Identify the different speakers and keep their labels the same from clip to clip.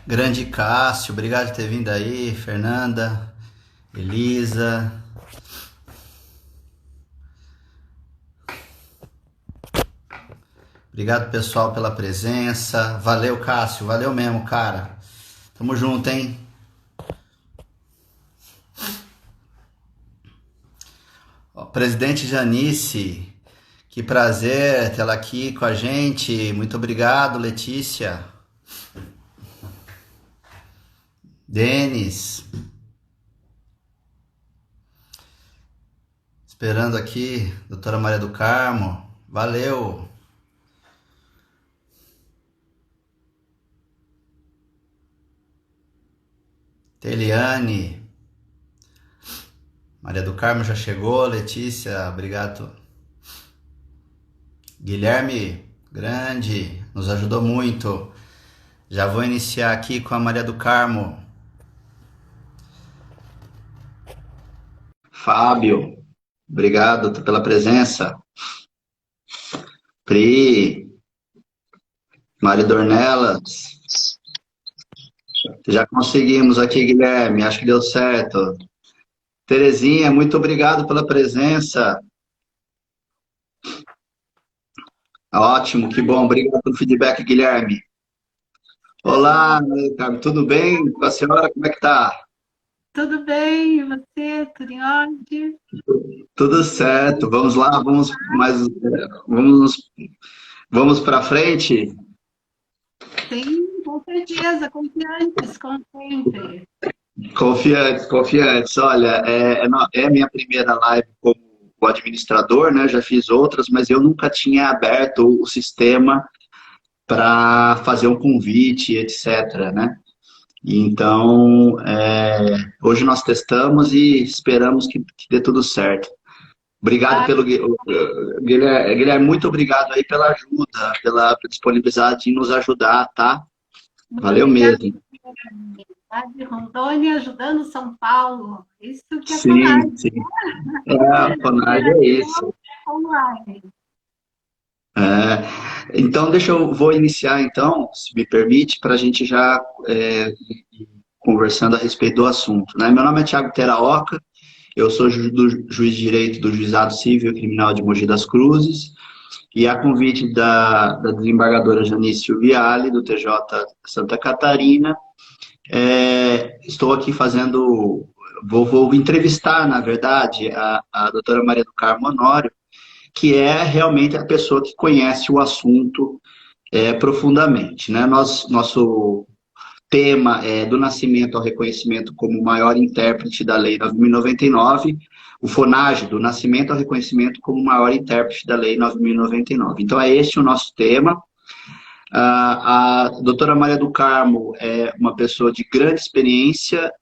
Speaker 1: Grande Cássio, obrigado por ter vindo aí, Fernanda, Elisa. Obrigado, pessoal, pela presença. Valeu, Cássio, valeu mesmo, cara. Tamo junto, hein? Ó, Presidente Janice, que prazer tê-la aqui com a gente. Muito obrigado, Letícia. Denis, esperando aqui, doutora Maria do Carmo. Valeu. Teliane, Maria do Carmo já chegou, Letícia, obrigado. Guilherme, grande, nos ajudou muito. Já vou iniciar aqui com a Maria do Carmo. Fábio, obrigado pela presença. Pri, Mari Dornelas, já conseguimos aqui, Guilherme, acho que deu certo. Terezinha, muito obrigado pela presença. Ótimo, que bom, obrigado pelo feedback, Guilherme. Olá, Carmo, tudo bem? Com a senhora, como é que tá?
Speaker 2: Tudo bem, e você? Tudo em ordem?
Speaker 1: Tudo certo, vamos lá, vamos, vamos para frente.
Speaker 2: Sim, com certeza, confiantes, como sempre.
Speaker 1: Confiantes, confiantes. Olha, é minha primeira live como administrador, né? Já fiz outras, mas eu nunca tinha aberto o sistema para fazer um convite, etc, né? Então, hoje nós testamos e esperamos que dê tudo certo. Obrigado
Speaker 2: Ah,
Speaker 1: pelo Guilherme, Guilherme, muito obrigado aí pela ajuda, pela disponibilidade em nos ajudar, tá?
Speaker 2: muito
Speaker 1: Valeu
Speaker 2: obrigada,
Speaker 1: mesmo.
Speaker 2: tá? De Rondônia ajudando São Paulo. Isso que é FUNAG,
Speaker 1: Sim, sim. A Fonage é isso.
Speaker 2: Operação Online.
Speaker 1: Então, vou iniciar então, se me permite, para a gente já ir conversando a respeito do assunto, né? Meu nome é Thiago Teraoka, eu sou juiz de direito do Juizado Civil e Criminal de Mogi das Cruzes, e a convite da desembargadora Janice Viale, do TJ Santa Catarina, estou aqui vou entrevistar, na verdade, a doutora Maria do Carmo Honório, que é realmente a pessoa que conhece o assunto profundamente, né? Nosso tema é do nascimento ao reconhecimento como maior intérprete da Lei 9.099, o FONAGE, do nascimento ao reconhecimento como maior intérprete da Lei 9.099. Então, é este o nosso tema. A doutora Maria do Carmo é uma pessoa de grande experiência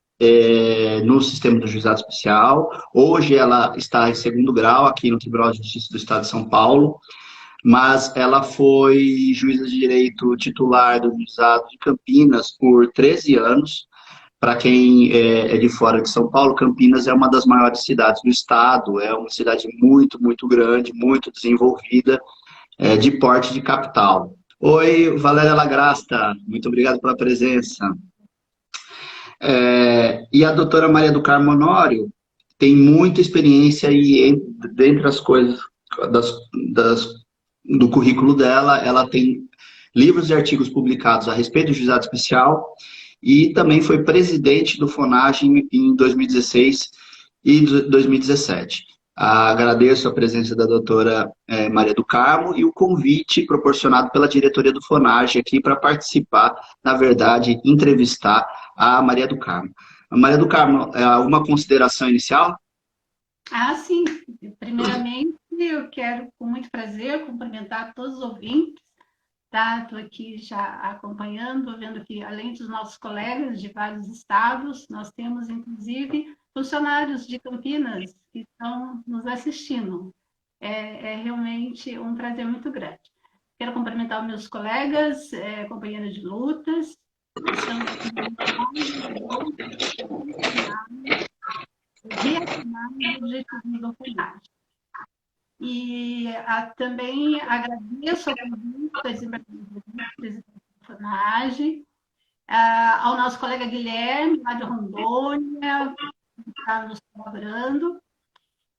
Speaker 1: no sistema do juizado especial. Hoje ela está em segundo grau aqui no Tribunal de Justiça do Estado de São Paulo, mas ela foi juíza de direito titular do juizado de Campinas por 13 anos. Para quem é de fora de São Paulo, Campinas é uma das maiores cidades do estado, é uma cidade muito, muito grande, muito desenvolvida, de porte de capital. Oi, Valéria Lagrasta, muito obrigado pela presença. E a doutora Maria do Carmo Honório tem muita experiência e, dentre as coisas das, das, do currículo dela, ela tem livros e artigos publicados a respeito do juizado especial e também foi presidente do FONAGE em 2016 e 2017. Agradeço a presença da doutora Maria do Carmo e o convite proporcionado pela diretoria do FONAGE aqui para participar, na verdade, entrevistar a Maria do Carmo. Maria do Carmo, alguma consideração inicial?
Speaker 2: Sim. Primeiramente, eu quero, com muito prazer, cumprimentar todos os ouvintes. Tá? Estou aqui já acompanhando, vendo que, além dos nossos colegas de vários estados, nós temos, inclusive, funcionários de Campinas que estão nos assistindo. É realmente um prazer muito grande. Quero cumprimentar os meus colegas, companheiros de lutas, que estão reafirmar os objetivos do FUNAG. E também agradeço ao convite da desembargadora presidente do FUNAG, ao nosso colega Guilherme, lá de Rondônia, que está nos colaborando.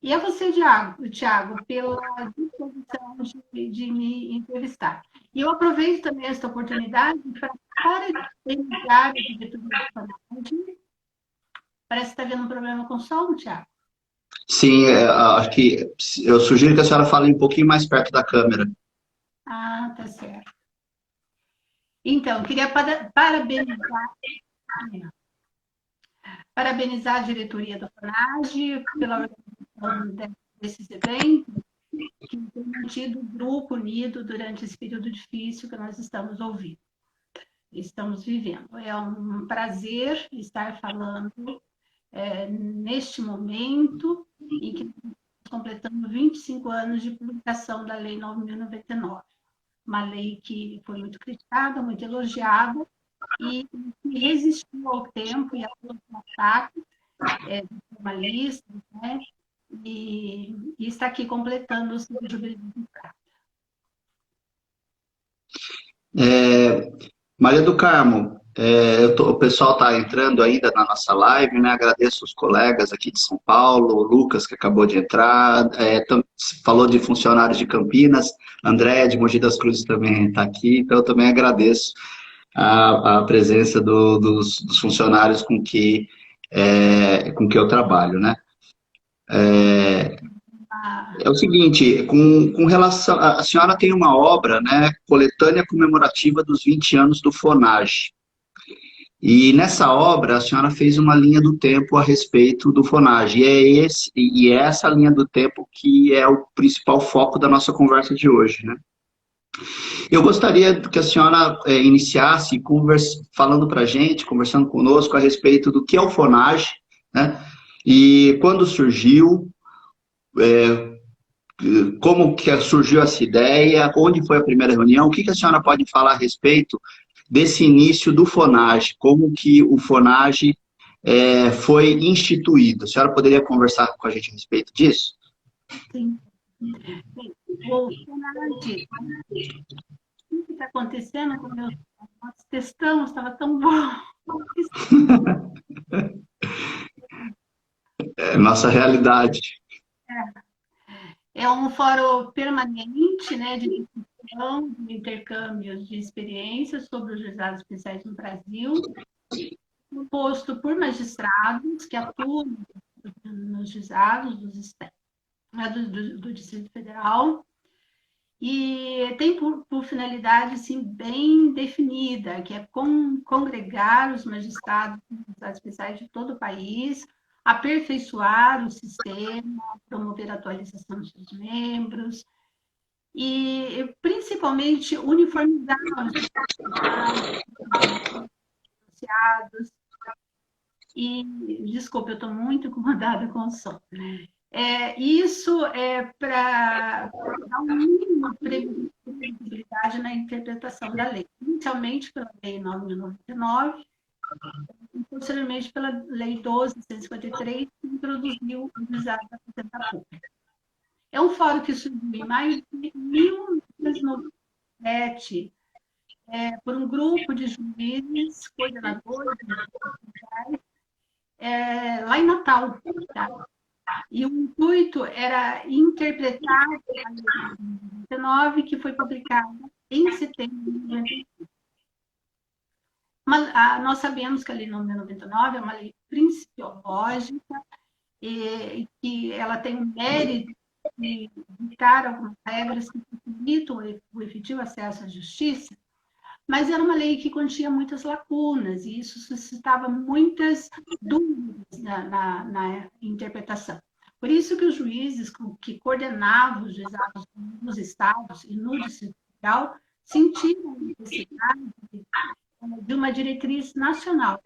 Speaker 2: E a você, Tiago, pela disposição de me entrevistar. E eu aproveito também esta oportunidade para parabenizar a diretoria do FANAD. Parece que está havendo um problema com o som, Tiago.
Speaker 1: Sim, acho que eu sugiro que a senhora fale um pouquinho mais perto da câmera.
Speaker 2: Ah, tá certo. Então, queria parabenizar a diretoria do FANAD pela organização desses eventos, que tem mantido o grupo unido durante esse período difícil que nós estamos vivendo. É um prazer estar falando neste momento em que estamos completando 25 anos de publicação da Lei 9.099, uma lei que foi muito criticada, muito elogiada, e que resistiu ao tempo e a todos os ataques dos formalistas, né? E está aqui completando o seu jubileu de prata.
Speaker 1: Maria do Carmo, o pessoal está entrando ainda na nossa live, né? Agradeço os colegas aqui de São Paulo, o Lucas, que acabou de entrar, falou de funcionários de Campinas, Andréia de Mogi das Cruzes também está aqui, então eu também agradeço a presença dos funcionários com que eu trabalho, né? É o seguinte, com relação, a senhora tem uma obra, né, coletânea comemorativa dos 20 anos do FONAGE. E nessa obra a senhora fez uma linha do tempo a respeito do FONAGE. E é essa linha do tempo que é o principal foco da nossa conversa de hoje, né? Eu gostaria que a senhora iniciasse falando para a gente, conversando conosco a respeito do que é o FONAGE, né? E quando surgiu, como que surgiu essa ideia, onde foi a primeira reunião, o que a senhora pode falar a respeito desse início do FONAGE, como que o FONAGE foi instituído. A senhora poderia conversar com a gente a respeito disso?
Speaker 2: Sim. O FONAGE, o que está acontecendo com nós testamos, estava tão bom.
Speaker 1: É nossa realidade.
Speaker 2: É um fórum permanente, né, de discussão, de intercâmbios de experiências sobre os juizados especiais no Brasil, composto por magistrados que atuam nos juizados do Distrito Federal, e tem por finalidade assim, bem definida, que é congregar os magistrados especiais de todo o país, aperfeiçoar o sistema, promover a atualização dos seus membros e, principalmente, uniformizar os associados. E, desculpe, eu estou muito incomodada com o som. Isso é para dar um mínimo de previsibilidade na interpretação da lei, inicialmente pela Lei 9.099 e posteriormente pela Lei 12.153, que introduziu o juizado da Fazenda Pública. É um fórum que surgiu em maio de 1997 por um grupo de juízes, coordenadores, lá em Natal, tá? E o intuito era interpretar a Lei 19, que foi publicada em setembro de 95. Nós sabemos que a Lei 99 é uma lei principiológica e que ela tem o mérito de ditar algumas regras que facilitam o efetivo acesso à justiça, mas era uma lei que continha muitas lacunas e isso suscitava muitas dúvidas na interpretação. Por isso que os juízes que coordenavam os juizados nos estados e no Distrito Federal sentiram a necessidade de uma diretriz nacional.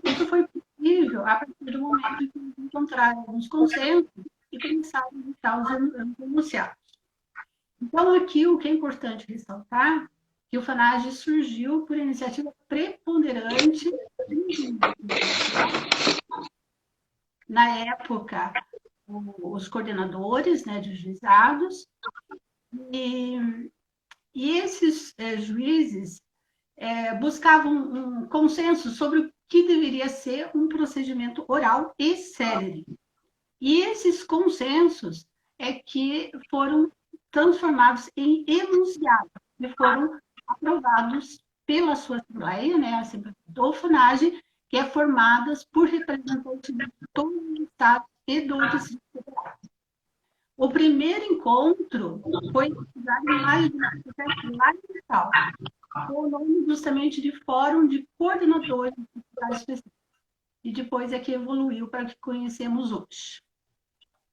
Speaker 2: Isso foi possível a partir do momento em que eles encontraram alguns consensos e começaram a editar os enunciados. Então, aqui o que é importante ressaltar que o FANAGE surgiu por iniciativa preponderante na época, os coordenadores, né, de juizados, e esses juízes buscavam um consenso sobre o que deveria ser um procedimento oral e célere. E esses consensos é que foram transformados em enunciados, e foram aprovados pela sua Assembleia, né, a Assembleia do FUNAGE, que é formada por representantes de todos os estados e do Distrito Federal. O primeiro encontro foi realizado em maio de 2017, com o nome justamente de Fórum de Coordenadores de Atividades Específicas. E depois é que evoluiu para o que conhecemos hoje.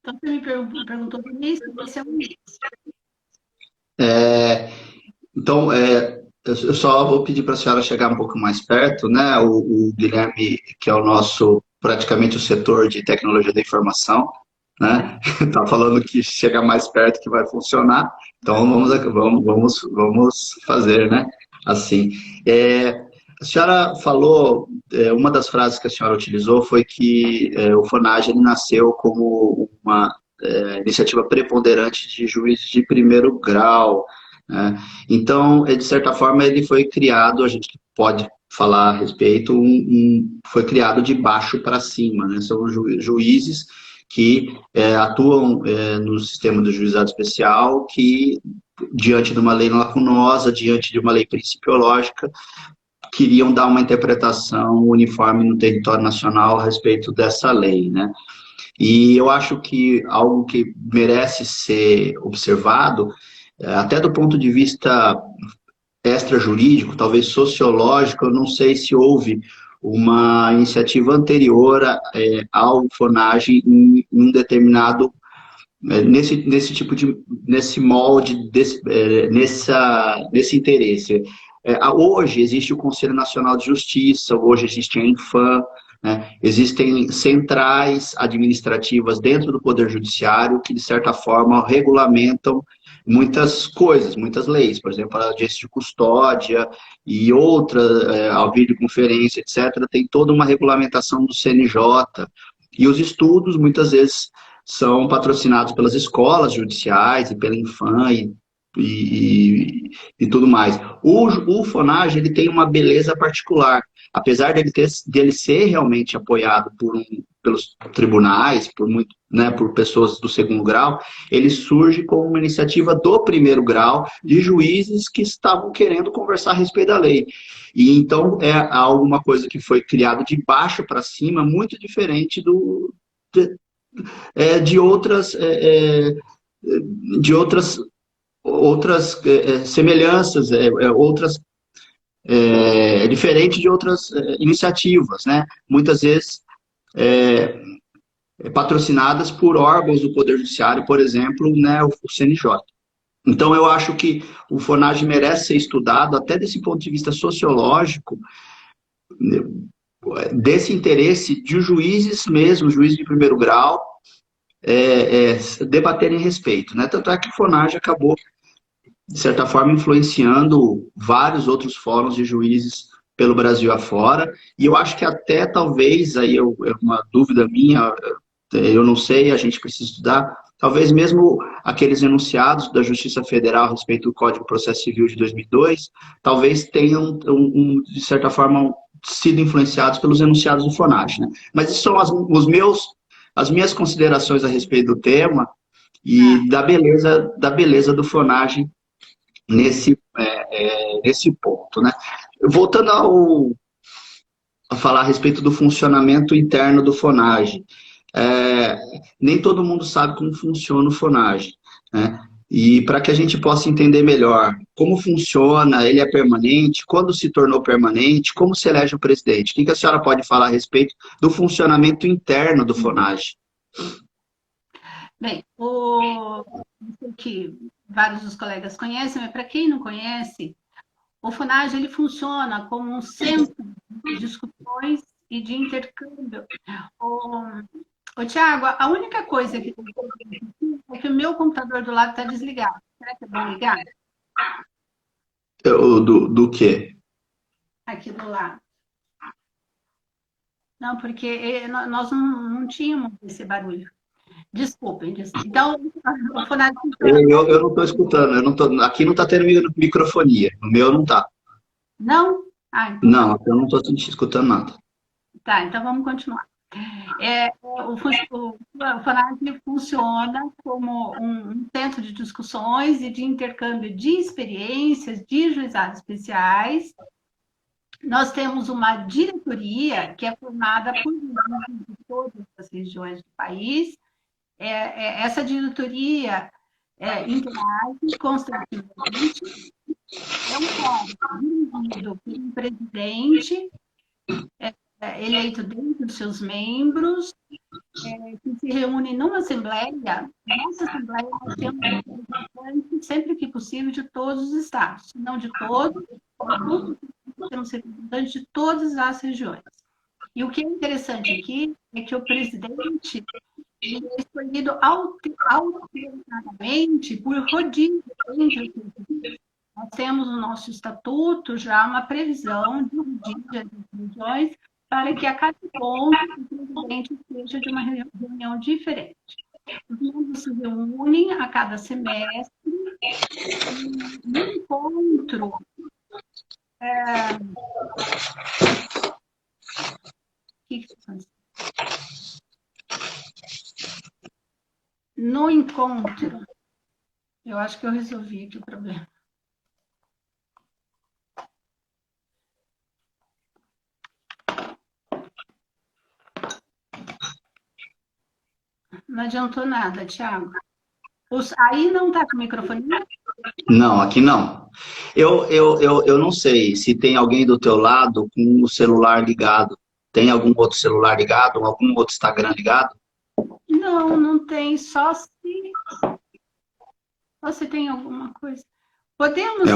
Speaker 2: Então, você me perguntou do início, esse é o início.
Speaker 1: Então, eu só vou pedir para a senhora chegar um pouco mais perto, né? O Guilherme, que é o nosso, praticamente o setor de tecnologia da informação, né? Tá falando que chega mais perto que vai funcionar, então vamos fazer, né? Assim. A senhora falou, uma das frases que a senhora utilizou foi que o FONAGE ele nasceu como uma iniciativa preponderante de juízes de primeiro grau, né? Então, de certa forma, ele foi criado, a gente pode falar a respeito, foi criado de baixo para cima, né? São juízes que atuam no sistema do juizado especial, que, diante de uma lei lacunosa, diante de uma lei principiológica, queriam dar uma interpretação uniforme no território nacional a respeito dessa lei, né? E eu acho que algo que merece ser observado, até do ponto de vista extrajurídico, talvez sociológico, eu não sei se houve uma iniciativa anterior ao FONAGE em um determinado, nesse tipo de, nesse molde, nesse interesse. Hoje existe o Conselho Nacional de Justiça, hoje existe a Infam, né? Existem centrais administrativas dentro do Poder Judiciário que, de certa forma, regulamentam muitas coisas, muitas leis, por exemplo, a audiência de custódia e outra, a videoconferência, etc., tem toda uma regulamentação do CNJ, e os estudos, muitas vezes, são patrocinados pelas escolas judiciais e pela Infam e tudo mais. O FONAGE ele tem uma beleza particular, apesar dele ser realmente apoiado pelos tribunais, por pessoas do segundo grau, ele surge como uma iniciativa do primeiro grau, de juízes que estavam querendo conversar a respeito da lei. E então é alguma coisa que foi criado de baixo para cima, muito diferente de outras semelhanças, diferente de outras iniciativas, né? Muitas vezes patrocinadas por órgãos do Poder Judiciário, por exemplo, né, o CNJ. Então, eu acho que o FONAGE merece ser estudado, até desse ponto de vista sociológico, desse interesse de juízes mesmo, juízes de primeiro grau, debaterem a respeito, né? Tanto é que o FONAGE acabou, de certa forma, influenciando vários outros fóruns de juízes pelo Brasil afora, e eu acho que até talvez, aí é uma dúvida minha, eu não sei, a gente precisa estudar, talvez mesmo aqueles enunciados da Justiça Federal a respeito do Código de Processo Civil de 2002, talvez tenham, de certa forma, sido influenciados pelos enunciados do FONAGE, né? Mas isso são as minhas considerações a respeito do tema e da beleza do FONAGE nesse ponto, né? Voltando a falar a respeito do funcionamento interno do FONAGE, nem todo mundo sabe como funciona o FONAGE, né? E para que a gente possa entender melhor como funciona, ele é permanente, quando se tornou permanente, como se elege o presidente. O que a senhora pode falar a respeito do funcionamento interno do FONAGE?
Speaker 2: Bem, que vários dos colegas conhecem, mas para quem não conhece, o FONAGE ele funciona como um centro de discussões e de intercâmbio. Tiago, a única coisa que é que o meu computador do lado está desligado. Será que é bom ligar?
Speaker 1: Do quê?
Speaker 2: Aqui do lado. Não, porque nós não tínhamos esse barulho. Desculpem. Então, o FONAGE...
Speaker 1: Eu não estou escutando, aqui não está tendo microfonia, no meu não está.
Speaker 2: Não? Ah, então tá.
Speaker 1: Não, eu não estou escutando nada.
Speaker 2: Tá, então vamos continuar. O FANAC funciona como um centro de discussões e de intercâmbio de experiências de juizados especiais. Nós temos uma diretoria que é formada por juízes de todas as regiões do país. Essa diretoria interage constantemente. É um fórum dirigido por um presidente eleito dentro dos seus membros, que se reúne numa assembleia. Nessa assembleia nós temos representantes, sempre que possível, de todos os estados, não de todos, temos representantes de todas as regiões. E o que é interessante aqui é que o presidente ele é escolhido alternadamente por rodízio entre os regiões. Nós temos no nosso estatuto já uma previsão de rodízio entre as regiões para que a cada ponto o presidente seja de uma reunião diferente. Os membros se reúnem a cada semestre e no encontro no encontro, eu acho que eu resolvi aqui o problema. Não adiantou nada, Thiago. Aí não está com o microfone?
Speaker 1: Não, aqui não. Eu não sei se tem alguém do teu lado com o celular ligado. Tem algum outro celular ligado? Algum outro Instagram ligado?
Speaker 2: Não, não tem. Só se tem alguma coisa. Podemos...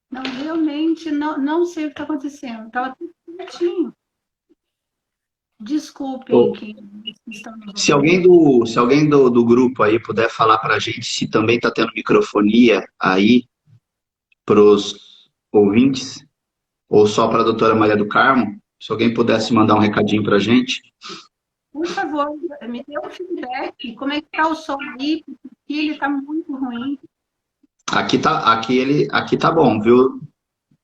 Speaker 2: Não, realmente, não sei o que está acontecendo. Estava tudo certinho. Desculpem que estamos...
Speaker 1: Se alguém do grupo aí puder falar para a gente se também está tendo microfonia aí para os ouvintes, ou só para a doutora Maria do Carmo, se alguém pudesse mandar um recadinho para a gente.
Speaker 2: Por favor, me dê um feedback. Como é que está o som aí? Porque ele está muito ruim.
Speaker 1: Aqui tá bom, viu?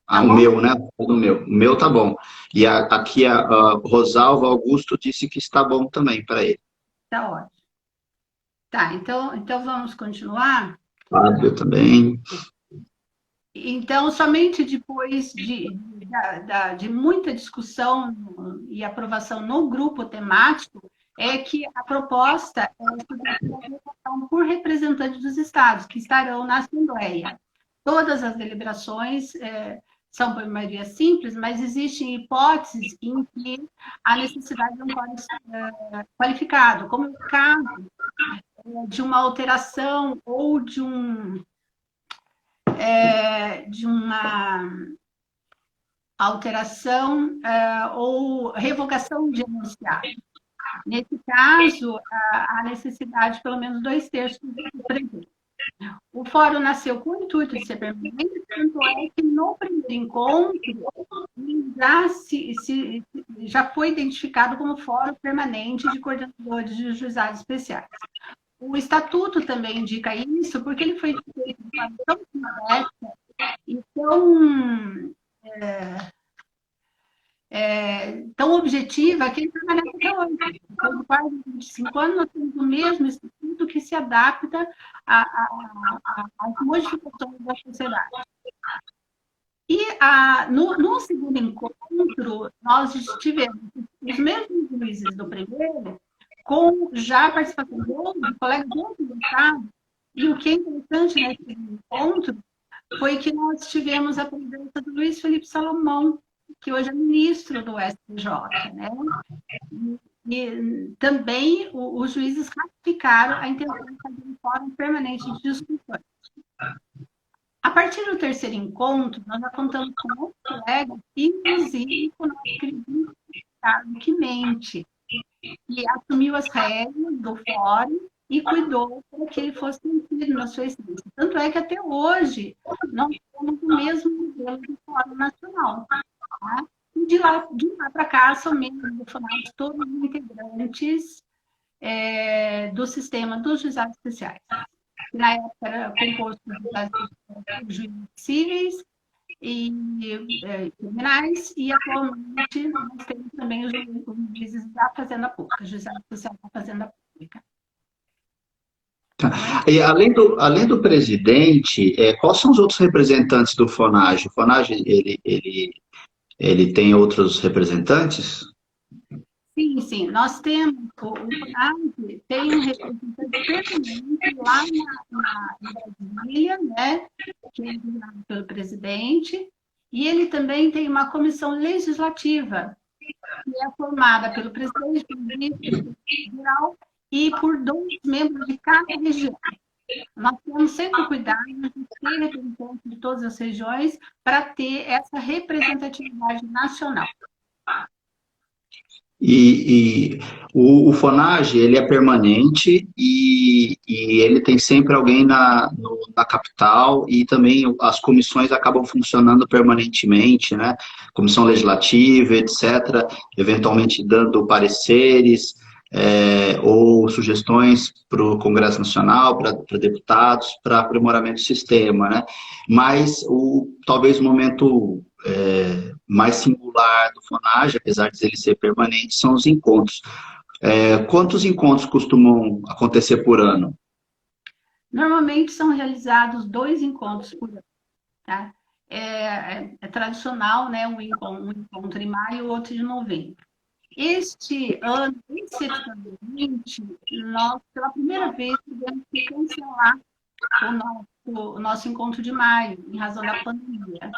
Speaker 2: Tá
Speaker 1: o
Speaker 2: bom?
Speaker 1: meu, né? O meu tá bom. E aqui a Rosalva Augusto disse que está bom também para ele.
Speaker 2: Tá ótimo. Tá, então vamos continuar?
Speaker 1: Fábio também.
Speaker 2: Então, somente depois de muita discussão e aprovação no grupo temático, é que a proposta é a votação por representantes dos estados, que estarão na Assembleia. Todas as deliberações são por maioria simples, mas existem hipóteses em que há necessidade de um código qualificado, como o caso de uma alteração ou de uma alteração ou revogação de enunciado. Nesse caso, há necessidade de pelo menos 2/3 do presente. O fórum nasceu com o intuito de ser permanente, tanto é que no primeiro encontro já foi identificado como fórum permanente de coordenadores de juizados especiais. O estatuto também indica isso, porque ele foi feito de forma tão completa e tão objetiva que ele permanece até hoje. Depois de quase 25 anos, nós temos o mesmo estatuto que se adapta às modificações da sociedade. E no segundo encontro, nós tivemos os mesmos juízes do primeiro, com já a participação de colegas de outros estados. E o que é interessante nesse encontro foi que nós tivemos a presença do Luiz Felipe Salomão, que hoje é ministro do STJ, né? E também os juízes ratificaram a intenção de fazer um fórum permanente de discussões. A partir do terceiro encontro, nós já contamos com outros colegas, inclusive com o nosso querido Ricardo Quimente, que assumiu as regras do fórum e cuidou para que ele fosse cumprido na sua essência. Tanto é que até hoje nós temos o mesmo modelo do Fórum Nacional. Tá? E de lá para cá são membros do FONAC todos os integrantes do sistema dos juizados especiais. que na época era composto de juízes cíveis e criminais, e atualmente nós temos também os juízes da Fazenda Pública, juizado social da Fazenda Pública.
Speaker 1: E além do presidente, quais são os outros representantes do FONAGE? O FONAGE, ele tem outros representantes?
Speaker 2: Sim, sim. Nós temos, o FONAGE tem um representante permanente lá na Brasília, né, que é designado pelo presidente, e ele também tem uma comissão legislativa, que é formada pelo presidente, pelo ministro geral e por 2 membros de cada região. Nós temos sempre cuidado de ter representantes de todas as regiões para ter essa representatividade nacional.
Speaker 1: E o FONAGE, ele é permanente e ele tem sempre alguém na capital, e também as comissões acabam funcionando permanentemente, né? Comissão legislativa, etc., eventualmente dando pareceres ou sugestões para o Congresso Nacional, para deputados, para aprimoramento do sistema, né? Mas talvez o momento mais singular do FONAGE, apesar de ele ser permanente, são os encontros. Quantos encontros costumam acontecer por ano?
Speaker 2: Normalmente são realizados 2 encontros por ano. Tá? É tradicional, né, um encontro em maio e o outro em novembro. Este ano, excepcionalmente, nós, pela primeira vez, tivemos que cancelar o nosso encontro de maio, em razão da pandemia.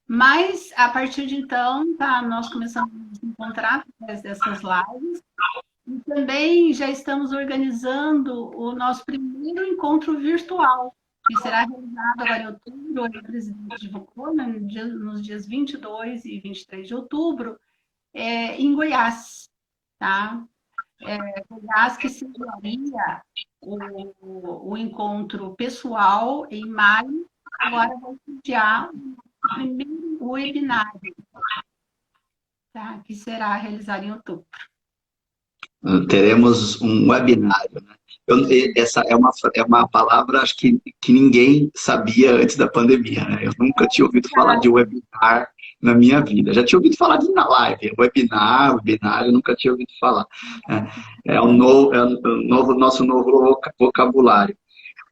Speaker 2: Mas, a partir de então, tá, nós começamos a nos encontrar através dessas lives, e também já estamos organizando o nosso primeiro encontro virtual, que será realizado agora em outubro, onde o presidente divulgou, né, nos dias 22 e 23 de outubro, em Goiás, tá? Goiás, que seria o encontro pessoal em maio, agora vai sediar o primeiro webinário, tá? Que será realizado em outubro.
Speaker 1: Teremos um webinário, né? Essa é uma palavra, acho que ninguém sabia antes da pandemia, né? Eu nunca tinha ouvido falar de webinar na minha vida. Já tinha ouvido falar de na live, webinar, eu nunca tinha ouvido falar. Nosso novo vocabulário.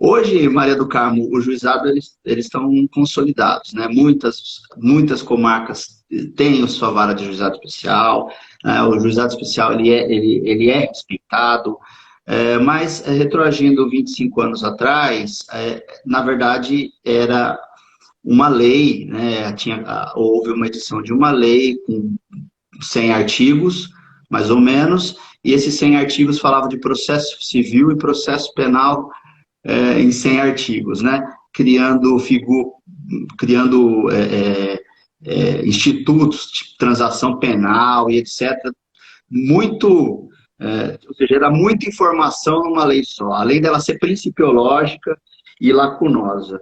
Speaker 1: Hoje, Maria do Carmo, o juizado, eles estão consolidados, né? Muitas comarcas têm sua vara de juizado especial, né? O juizado especial, ele é respeitado, mas, retroagindo 25 anos atrás, na verdade, era uma lei, né? Houve uma edição de uma lei com 100 artigos, mais ou menos, e esses 100 artigos falavam de processo civil e processo penal em 100 artigos, né? Criando institutos de transação penal e etc. Ou seja, era muita informação numa lei só, além dela ser principiológica e lacunosa.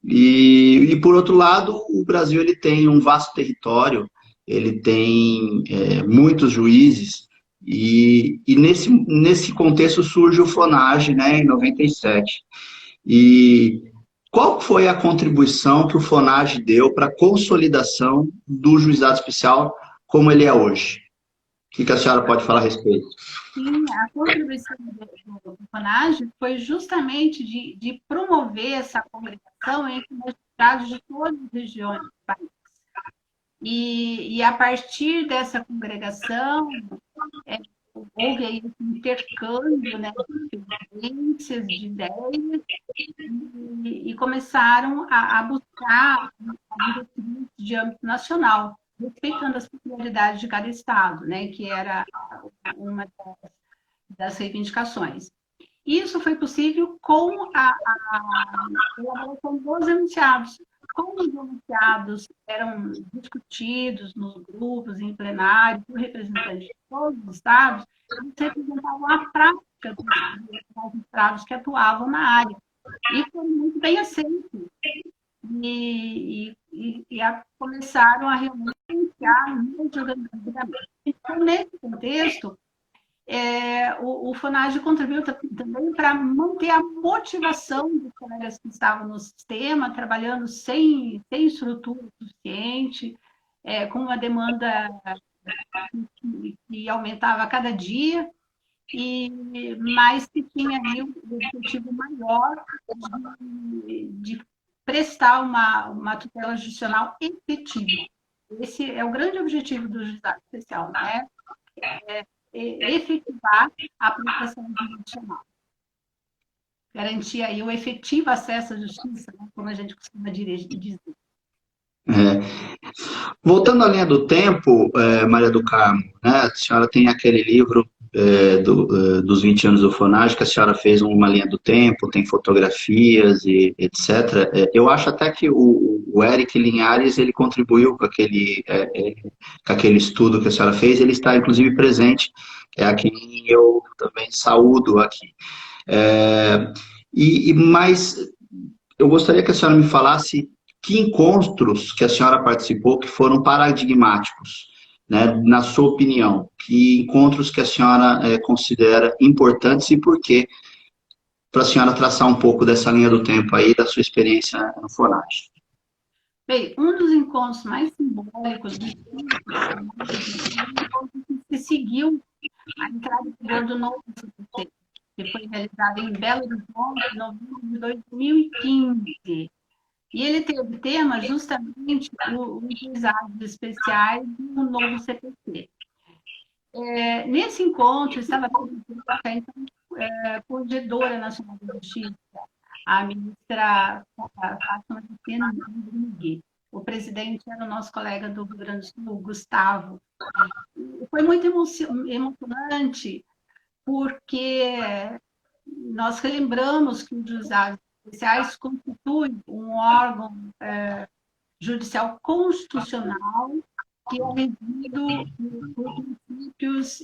Speaker 1: E por outro lado, o Brasil ele tem um vasto território, ele tem muitos juízes, e nesse contexto surge o FONAGE, né, em 97. E qual foi a contribuição que o FONAGE deu para a consolidação do juizado especial como ele é hoje? O que a senhora pode falar a respeito?
Speaker 2: Sim, a contribuição do FONAGE foi justamente de promover essa congregação entre magistrados de todas as regiões do país. E a partir dessa congregação, houve aí um intercâmbio, né, de experiências, de ideias, e começaram a buscar diretrizes de âmbito nacional, respeitando as peculiaridades de cada estado, né, que era uma das reivindicações. Isso foi possível com a elaboração dos enunciados. Como os enunciados eram discutidos nos grupos, em plenário, por representantes de todos os estados, eles representavam a prática dos magistrados que atuavam na área. E foi muito bem aceito. E começaram a realmente iniciar no julgamento. Então, nesse contexto, o FONAGE contribuiu também para manter a motivação dos colegas que estavam no sistema, trabalhando sem estrutura suficiente, com uma demanda que aumentava a cada dia, mas que tinha aí um objetivo maior de prestar uma tutela judicial efetiva. Esse é o grande objetivo do juizado especial, né? Efetivar a prestação jurisdicional. Garantir aí o efetivo acesso à justiça, né? Como a gente costuma dizer.
Speaker 1: Voltando à linha do tempo, Maria do Carmo, né, a senhora tem aquele livro dos 20 anos do FONAGE, que a senhora fez uma linha do tempo, tem fotografias e etc. Eu acho até que o Eric Linhares, ele contribuiu com aquele estudo que a senhora fez, ele está inclusive presente, a quem eu também saúdo aqui. Mas eu gostaria que a senhora me falasse que encontros que a senhora participou que foram paradigmáticos, né, na sua opinião? Que encontros que a senhora considera importantes e por quê? Para a senhora traçar um pouco dessa linha do tempo aí, da sua experiência no FONAGE.
Speaker 2: Bem, um dos encontros mais simbólicos do que seguiu a entrada em vigor do novo CPC, que foi realizado em Belo Horizonte, em novembro de 2015. E ele teve tema justamente os juizados especiais do novo CPC. Nesse encontro estava então, Corregedora Nacional de Justiça, a ministra Fátima Cristina Rodrigues. O presidente era o nosso colega do Rio Grande do Sul, Gustavo. Foi muito emocionante, porque nós relembramos que os juizados especiais constituem um órgão judicial constitucional que é regido por princípios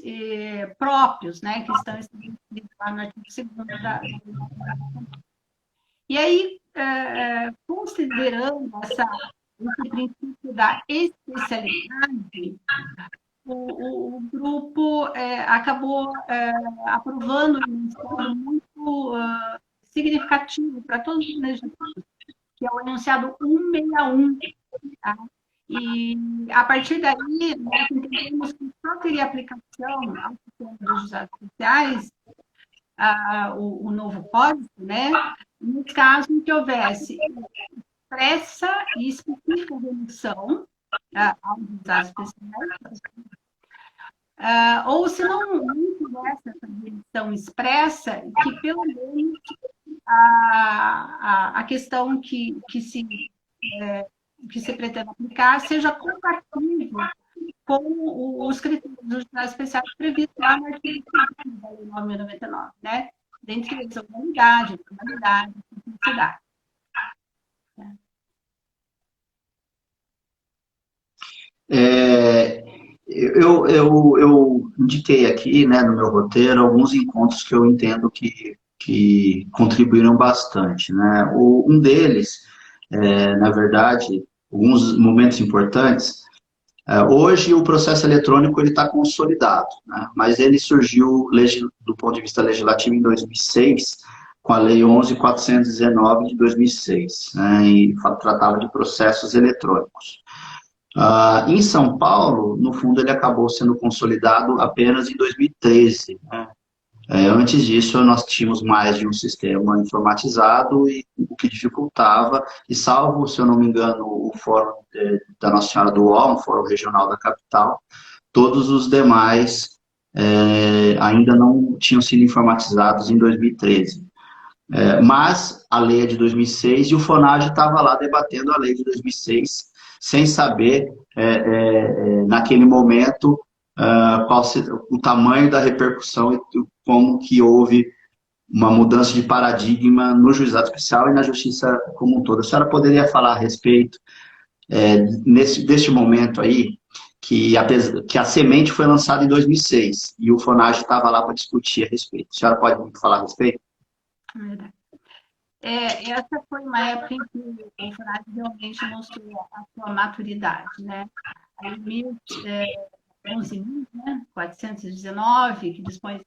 Speaker 2: próprios, né, que estão estabelecidos lá no artigo 2º da Constituição. E aí, considerando esse princípio da especialidade, o grupo acabou aprovando um enunciado muito significativo para todos os legisladores, que é o enunciado 161. Tá? E, a partir daí, nós entendemos que só teria aplicação ao sistema dos juizados especiais, o novo código, né, no caso em que houvesse expressa e específica remissão aos juizados especiais, ou se não tivesse essa remissão expressa, que pelo menos a questão que se pretende aplicar seja compatível com os critérios dos juizados especiais previstos lá no artigo 5 da Lei 9.099, né? Dentre eles, a humanidade, a formalidade, a simplicidade.
Speaker 1: Eu indiquei aqui, né, no meu roteiro, alguns encontros que eu entendo que contribuíram bastante, né? Um deles, na verdade, alguns momentos importantes. Hoje o processo eletrônico ele está consolidado, né? Mas ele surgiu do ponto de vista legislativo em 2006, com a Lei 11.419 de 2006, né? E tratava de processos eletrônicos. Em São Paulo, no fundo, ele acabou sendo consolidado apenas em 2013, né? Antes disso, nós tínhamos mais de um sistema informatizado, e o que dificultava, e salvo, se eu não me engano, o fórum da Nossa Senhora do Ó, um fórum regional da capital, todos os demais ainda não tinham sido informatizados em 2013. Mas a lei é de 2006 e o FONAGE estava lá debatendo a lei de 2006, sem saber, naquele momento, qual o tamanho da repercussão e como que houve uma mudança de paradigma no juizado especial e na justiça como um todo. A senhora poderia falar a respeito deste momento aí, que a semente foi lançada em 2006 e o FONAGE estava lá para discutir a respeito. A senhora pode falar a respeito?
Speaker 2: Essa foi uma época em que o FONAGE realmente mostrou a sua maturidade, né? Aí, 11.000, né, 419, que dispõe da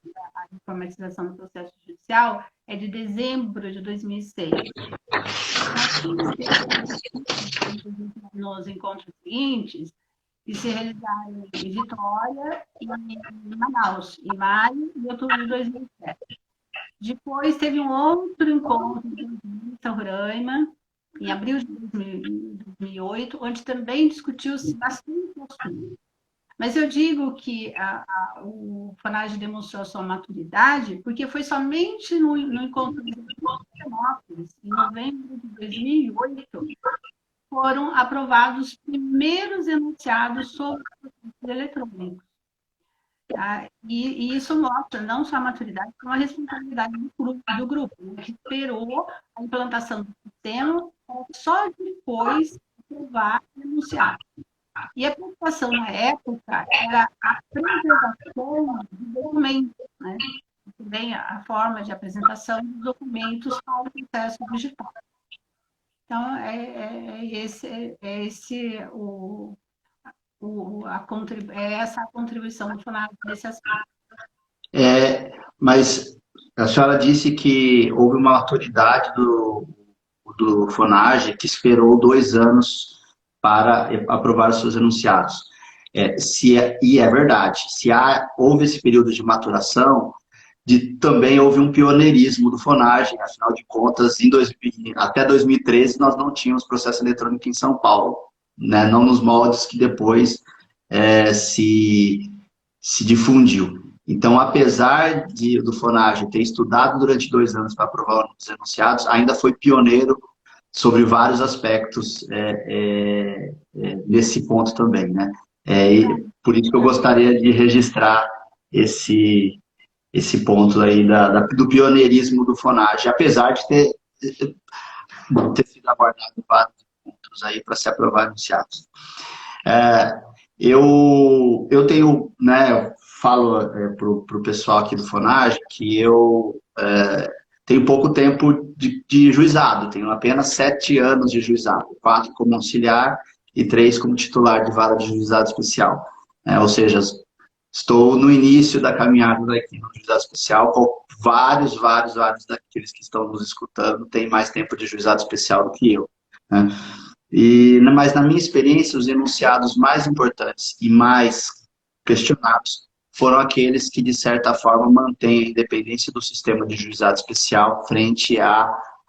Speaker 2: informatização do processo judicial, é de dezembro de 2006. Nos encontros seguintes, que se realizaram em Vitória e em Manaus, em maio e outubro de 2007. Depois teve um outro encontro em Roraima, em abril de 2008, onde também discutiu-se bastante o assunto. Mas eu digo que o FONAGE demonstrou a sua maturidade porque foi somente no encontro de Florianópolis, em novembro de 2008, foram aprovados os primeiros enunciados sobre processos eletrônicos. Tá? E isso mostra não só a maturidade, como a responsabilidade do grupo, né, que esperou a implantação do sistema só depois aprovar e anunciar. E a preocupação na época era a preservação de documentos, né? Também a forma de apresentação dos documentos para o processo digital. Então, essa a contribuição do FONAGE nesse aspecto.
Speaker 1: Mas a senhora disse que houve uma maturidade do FONAGE que esperou 2 anos para aprovar os seus enunciados. E é verdade, houve esse período de maturação, também houve um pioneirismo do FONAGE, afinal de contas, até 2013 nós não tínhamos processo eletrônico em São Paulo, né? Não nos moldes que depois se difundiu. Então, apesar do FONAGE ter estudado durante 2 anos para aprovar os enunciados, ainda foi pioneiro sobre vários aspectos nesse ponto também, né? Por isso que eu gostaria de registrar esse ponto aí do pioneirismo do FONAGE, apesar de ter sido aguardado vários pontos aí para se aprovar enunciados. Eu tenho, né, eu falo para o pessoal aqui do FONAGE que eu tenho pouco tempo de juizado, tenho apenas 7 anos de juizado, 4 como auxiliar e 3 como titular de vara de juizado especial. Ou seja, estou no início da caminhada aqui no juizado especial, com vários daqueles que estão nos escutando têm mais tempo de juizado especial do que eu, né? Mas na minha experiência, os enunciados mais importantes e mais questionados foram aqueles que, de certa forma, mantêm a independência do sistema de juizado especial frente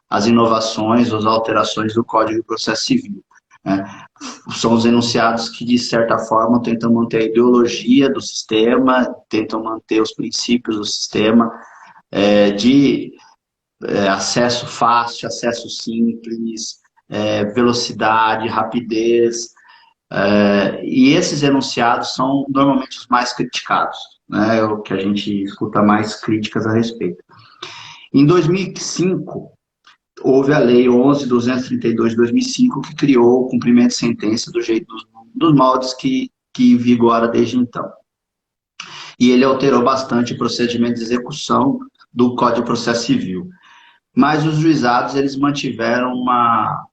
Speaker 1: às inovações ou às alterações do Código de Processo Civil, né? São os enunciados que, de certa forma, tentam manter a ideologia do sistema, tentam manter os princípios do sistema, de acesso fácil, acesso simples, velocidade, rapidez, e esses enunciados são normalmente os mais criticados, né? É o que a gente escuta mais críticas a respeito. Em 2005, houve a Lei 11.232 de 2005, que criou o cumprimento de sentença do jeito dos moldes que vigora desde então. E ele alterou bastante o procedimento de execução do Código de Processo Civil. Mas os juizados, eles mantiveram uma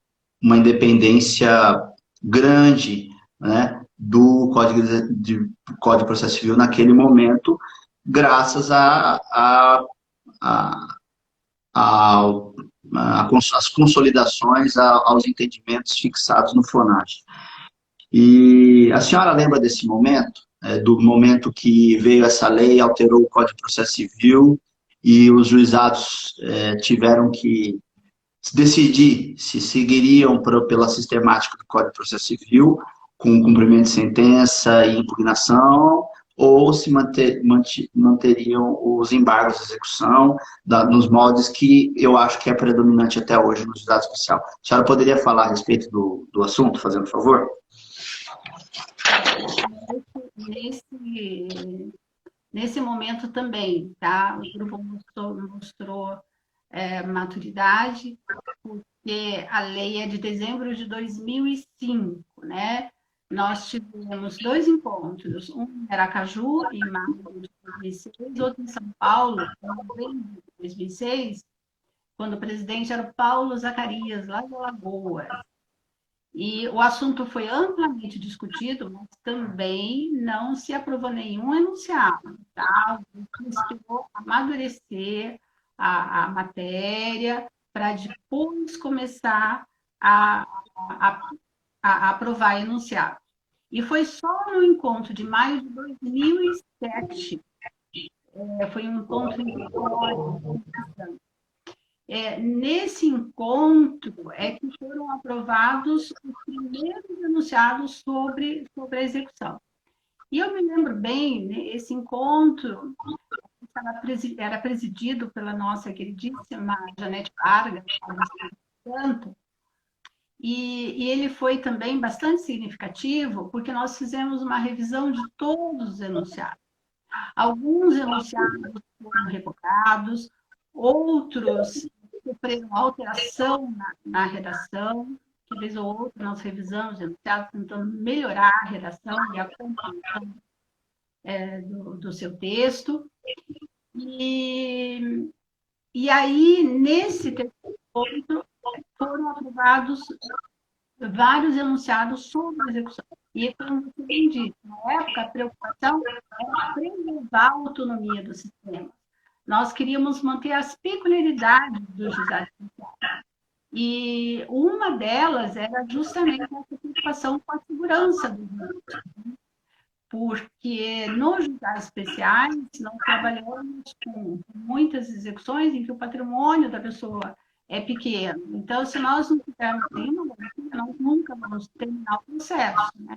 Speaker 1: independência grande, né, do Código de Processo Civil naquele momento, graças às consolidações, aos entendimentos fixados no FONAGE. E a senhora lembra desse momento? Do momento que veio essa lei, alterou o Código de Processo Civil e os juizados tiveram que decidir se seguiriam pela sistemática do Código de Processo Civil, com cumprimento de sentença e impugnação, ou se manteriam os embargos de execução nos moldes que eu acho que é predominante até hoje no juizado especial. A senhora poderia falar a respeito do assunto, fazendo favor?
Speaker 2: Nesse momento também, tá? O grupo mostrou maturidade, porque a lei é de dezembro de 2005, né? Nós tivemos 2 encontros, um em Aracaju, em maio de 2006, outro em São Paulo, em novembro de 2006, quando o presidente era o Paulo Zacarias, lá de Alagoas. E o assunto foi amplamente discutido, mas também não se aprovou nenhum enunciado, tá? Esperou amadurecer a matéria para depois começar a, a, a aprovar enunciado. E foi só no encontro de maio de 2007, foi um encontro histórico, nesse encontro é que foram aprovados os primeiros enunciados sobre a execução. E eu me lembro bem, né, esse encontro era presidido pela nossa queridíssima Janete Vargas, do Espírito Santo, e ele foi também bastante significativo, porque nós fizemos uma revisão de todos os enunciados. Alguns enunciados foram revogados, outros sofreram alteração na redação, que vez ou outra nós revisamos os enunciados, tentando melhorar a redação e a compreensão do seu texto. E aí, nesse terceiro encontro, foram aprovados vários enunciados sobre a execução. E, como você bem disse, na época, a preocupação era preservar a autonomia do sistema. Nós queríamos manter as peculiaridades do juizado especial. E uma delas era justamente essa preocupação com a segurança do juiz. Porque nos juizados especiais, nós trabalhamos com muitas execuções em que o patrimônio da pessoa é pequeno. Então, se nós não tivermos nenhuma garantia, nós nunca vamos terminar o processo, né?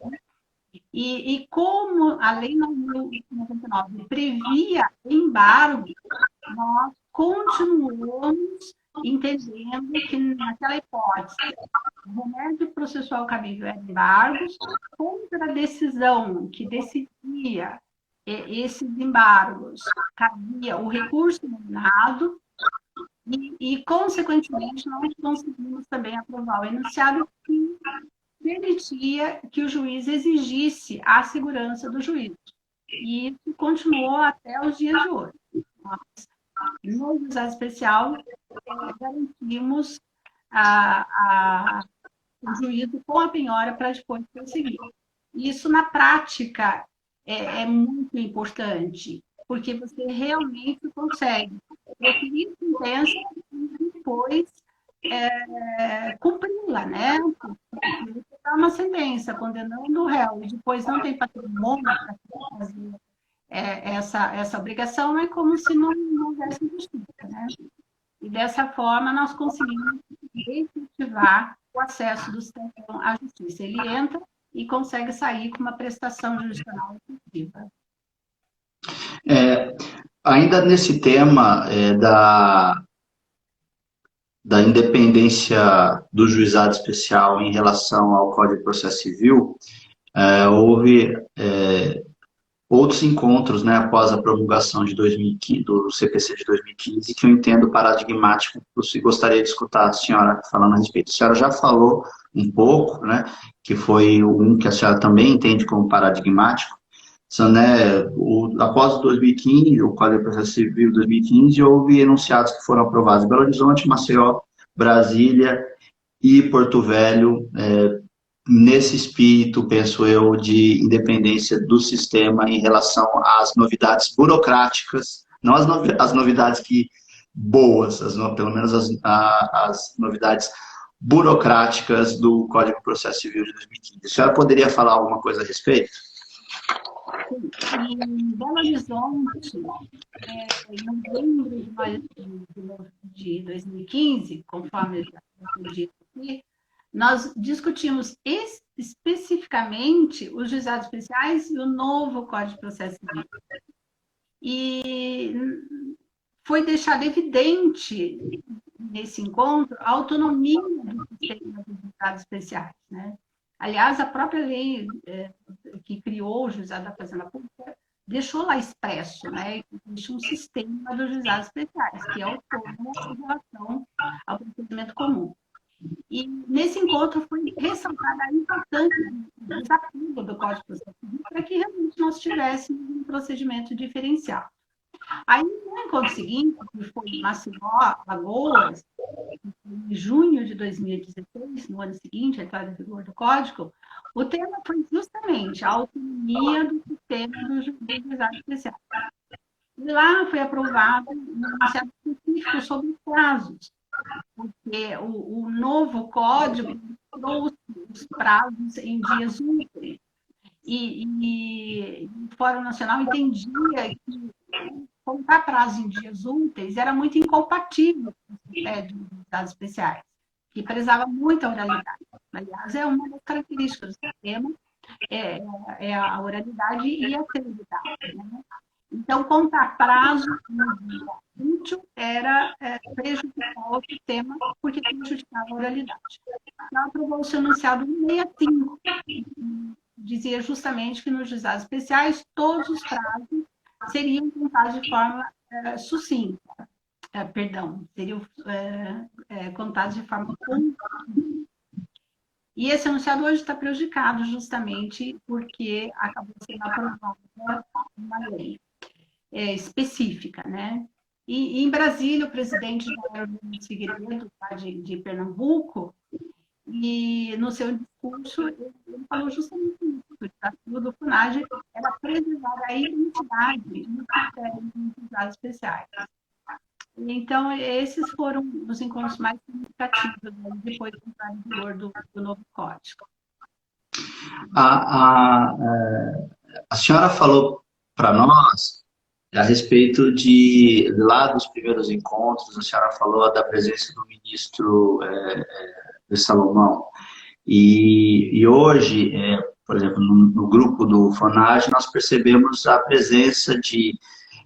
Speaker 2: E como a Lei 9.099 previa embargo, nós continuamos entendendo que, naquela hipótese, o remédio processual cabível era embargos, contra a decisão que decidia esses embargos, cabia o recurso nominado consequentemente, nós conseguimos também aprovar o enunciado que permitia que o juiz exigisse a segurança do juízo. E isso continuou até os dias de hoje. Nós, no juizado especial, garantimos o juízo com a penhora para depois prosseguir. Isso, na prática, é muito importante, porque você realmente consegue proferir sentença e depois cumpri-la, né? Porque você dá uma sentença condenando o réu e depois não tem patrimônio para fazer essa obrigação, é como se não houvesse justiça, né? E dessa forma nós conseguimos efetivar o acesso do cidadão à justiça. Ele entra e consegue sair com uma prestação jurisdicional efetiva.
Speaker 1: Ainda nesse tema da independência do juizado especial em relação ao Código de Processo Civil, houve outros encontros, né, após a promulgação de 2015, do CPC de 2015, que eu entendo paradigmático, e gostaria de escutar a senhora falando a respeito. A senhora já falou um pouco, né, que foi um que a senhora também entende como paradigmático, né, após 2015, o Código de Processo Civil de 2015, houve enunciados que foram aprovados em Belo Horizonte, Maceió, Brasília e Porto Velho, nesse espírito, penso eu, de independência do sistema em relação às novidades burocráticas, não as novidades boas, pelo menos as novidades burocráticas do Código de Processo Civil de 2015. A senhora poderia falar alguma coisa a respeito?
Speaker 2: Em Belo Horizonte, em novembro de 2015, conforme já foi dito aqui, nós discutimos especificamente os juizados especiais e o novo Código de Processo Civil. E foi deixado evidente nesse encontro a autonomia do sistema dos juizados especiais, né? Aliás, a própria lei que criou o juizado da Fazenda Pública deixou lá expresso, né, que existe um sistema dos juizados especiais, que é autônomo em relação ao procedimento comum. E nesse encontro foi ressaltada a importância do desafio do Código de Processo Civil para que realmente nós tivéssemos um procedimento diferencial. Aí, no encontro seguinte, que foi em Maceió, Alagoas, em junho de 2016, no ano seguinte, a entrada em vigor do Código, o tema foi justamente a autonomia do sistema dos juizados especiais. E lá foi aprovado um enunciado específico sobre prazos, porque o novo código trouxe os prazos em dias úteis. E o Fórum Nacional entendia que colocar prazo em dias úteis era muito incompatível com o critério de dados especiais, que prezava muito a oralidade. Aliás, é uma das características do sistema, é a oralidade e a celeridade. Né? Então, contar prazo no dia útil era prejudicial ao sistema, porque prejudicava a oralidade. Então, aprovou-se o enunciado 165, que dizia justamente que nos juizados especiais todos os prazos seriam contados de forma sucinta. Seriam contados de forma contínua. E esse enunciado hoje está prejudicado justamente porque acabou sendo aprovada uma lei específica, né? E em Brasília, o presidente Jair Figueiredo, de Pernambuco, e no seu discurso ele falou justamente isso, que o desafio do FUNAG era preservar a identidade dos critérios dos dados especiais. Então, esses foram os encontros mais significativos depois do entrada em vigor do novo código.
Speaker 1: A senhora falou para nós a respeito de, lá dos primeiros encontros, a senhora falou da presença do ministro de Salomão. E hoje, por exemplo, no grupo do FONAGE, nós percebemos a presença de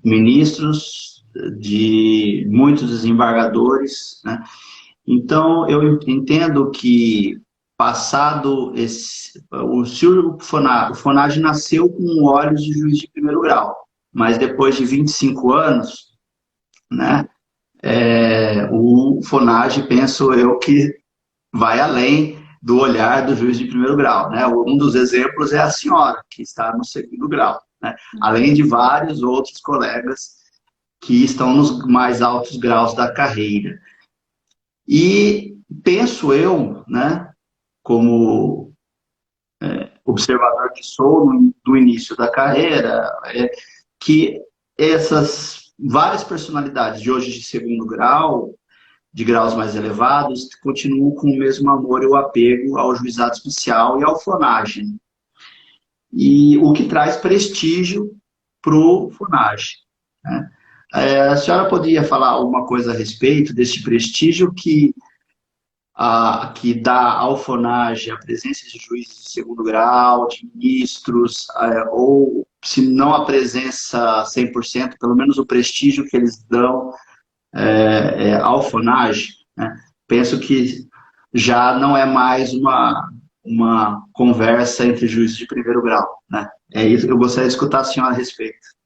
Speaker 1: ministros, de muitos desembargadores, né? Então, eu entendo que, passado o FONAGE nasceu com olhos de juiz de primeiro grau, mas depois de 25 anos, né, o FONAGE, penso eu, que vai além do olhar do juiz de primeiro grau, né? Um dos exemplos é a senhora, que está no segundo grau, né? Além de vários outros colegas que estão nos mais altos graus da carreira. E penso eu, né, como observador que sou do início da carreira, que essas várias personalidades de hoje de segundo grau, de graus mais elevados, continuam com o mesmo amor e o apego ao juizado especial e ao FONAGE. E o que traz prestígio para o FONAGE. Né? A senhora poderia falar alguma coisa a respeito desse prestígio que dá ao FONAGE a presença de juízes de segundo grau, de ministros, ou se não a presença 100%, pelo menos o prestígio que eles dão ao FONAGE, né? Penso que já não é mais uma conversa entre juízes de primeiro grau, né? É isso, eu gostaria de escutar a senhora a respeito.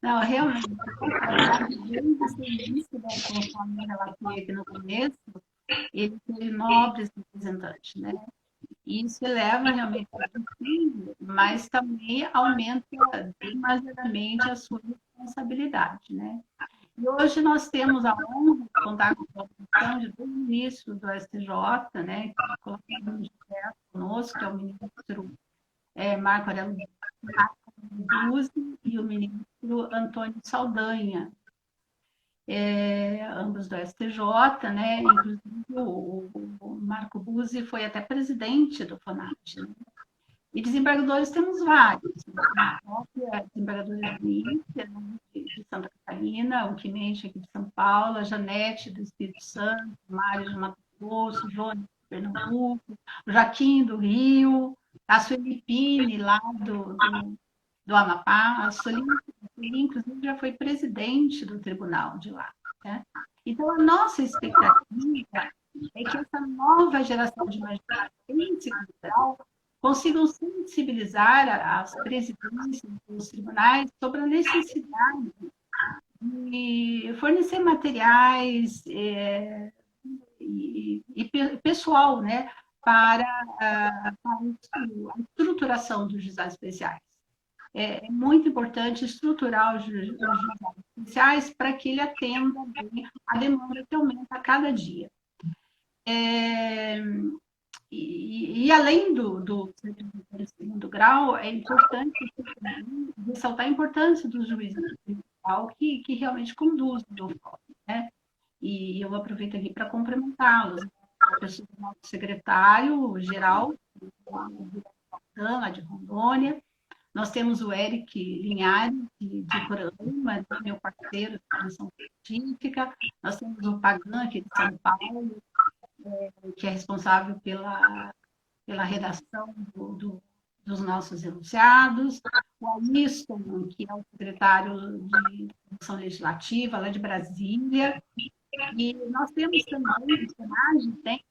Speaker 2: Não, realmente, desde esse início, conforme eu relatei aqui no começo, ele teve nobres representantes, né? Isso eleva realmente o prestígio, mas também aumenta demasiadamente a sua responsabilidade, né? E hoje nós temos a honra de contar com a participação de dois ministros do STJ, né, que colaboram conosco, que é o ministro Marco Aurélio Buzzi e o ministro Antônio Saldanha, ambos do STJ, né, inclusive o Marco Buzzi foi até presidente do FONAGE, né? E desembargadores temos vários. A própria desembargadora de Santa Catarina, o Quinenche aqui de São Paulo, a Janete do Espírito Santo, Mário de Mato Grosso, Jones de Pernambuco, o Jaquim do Rio, a Sueli Pini lá do Amapá, a Sueli, inclusive, já foi presidente do tribunal de lá. Né? Então, a nossa expectativa é que essa nova geração de magistrados em segundo grau consigam sensibilizar as presidências dos tribunais sobre a necessidade de fornecer materiais e pessoal, né, para a estruturação dos juizados especiais. É muito importante estruturar os juizados especiais para que ele atenda bem a demanda que aumenta a cada dia. E além do segundo grau, é importante ressaltar a importância dos juízes que realmente conduzem o fórum, né? E eu aproveito aqui para cumprimentá-los, a pessoa do nosso secretário-geral, lá de Rondônia. Nós temos o Eric Linhares, de Roraima, meu parceiro de comissão científica. Nós temos o Pagan, aqui de São Paulo, que é responsável pela redação dos nossos enunciados. O Alisson, que é o secretário de Comissão Legislativa, lá de Brasília. E nós temos também, o Senage tem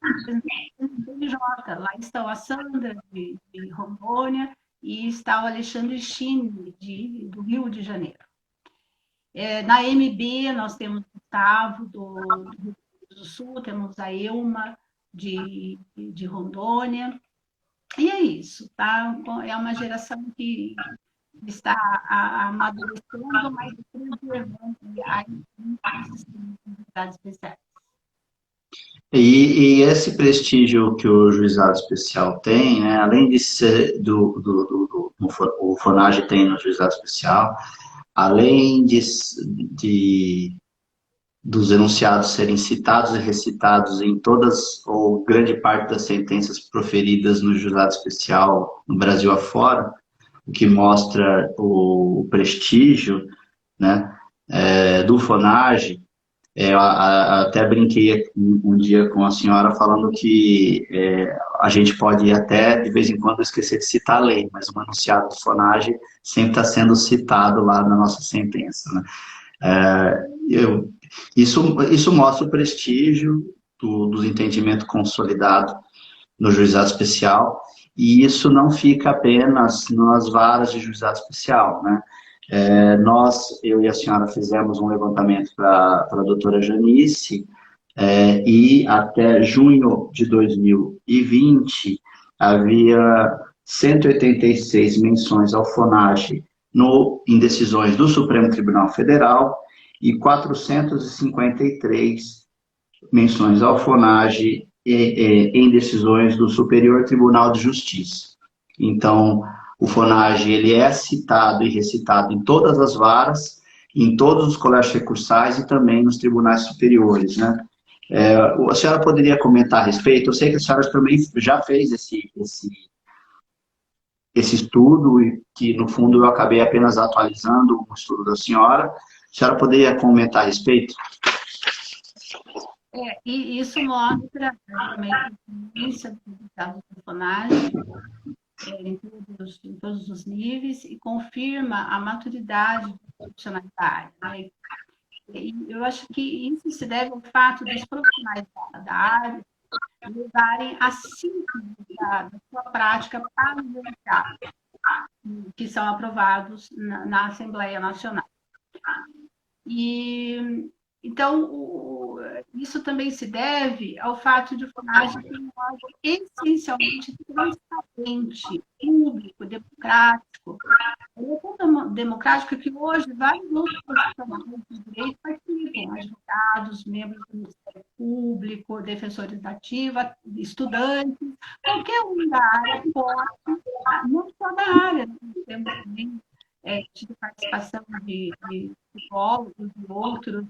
Speaker 2: o PNJ, lá está a Sandra, de Rondônia, e está o Alexandre Chine, do Rio de Janeiro. Na MB, nós temos o Gustavo, do Rio Grande do Sul, temos a Elma, de Rondônia, e é isso, tá? É uma geração que está amadurecendo, mas preservando as atividades especiais.
Speaker 1: E esse prestígio que o juizado especial tem, né, além de ser o FONAGE tem no juizado especial, além dos enunciados serem citados e recitados em todas ou grande parte das sentenças proferidas no juizado especial no Brasil afora, o que mostra o prestígio, né, do FONAGE. Até brinquei um dia com a senhora falando que a gente pode até, de vez em quando, esquecer de citar a lei, mas o enunciado do FONAGE sempre está sendo citado lá na nossa sentença, né? Isso mostra o prestígio dos entendimentos consolidados no juizado especial, e isso não fica apenas nas varas de juizado especial, né? Eu e a senhora fizemos um levantamento para a doutora Janice, e até junho de 2020 havia 186 menções ao FONAGE em decisões do Supremo Tribunal Federal e 453 menções ao FONAGE em decisões do Superior Tribunal de Justiça. Então, o FONAGE ele é citado e recitado em todas as varas, em todos os colégios recursais e também nos tribunais superiores, né? A senhora poderia comentar a respeito? Eu sei que a senhora também já fez esse estudo e que, no fundo, eu acabei apenas atualizando o estudo da senhora. A senhora poderia comentar a respeito?
Speaker 2: E isso mostra também a experiência do resultado do FONAGE em todos os níveis e confirma a maturidade dos profissionais da área, né? E eu acho que isso se deve ao fato dos profissionais da área levarem a síntese da sua prática para os enunciados que são aprovados na Assembleia Nacional. Então, isso também se deve ao fato de o FONAGE ser um órgão essencialmente transparente, público, democrático. Ele é tão democrático que hoje vários outros profissionais de direito participam, advogados, membros do Ministério Público, defensores da ativa, estudantes, qualquer um da área pode, não só da área, nós temos também de participação de psicólogos e outros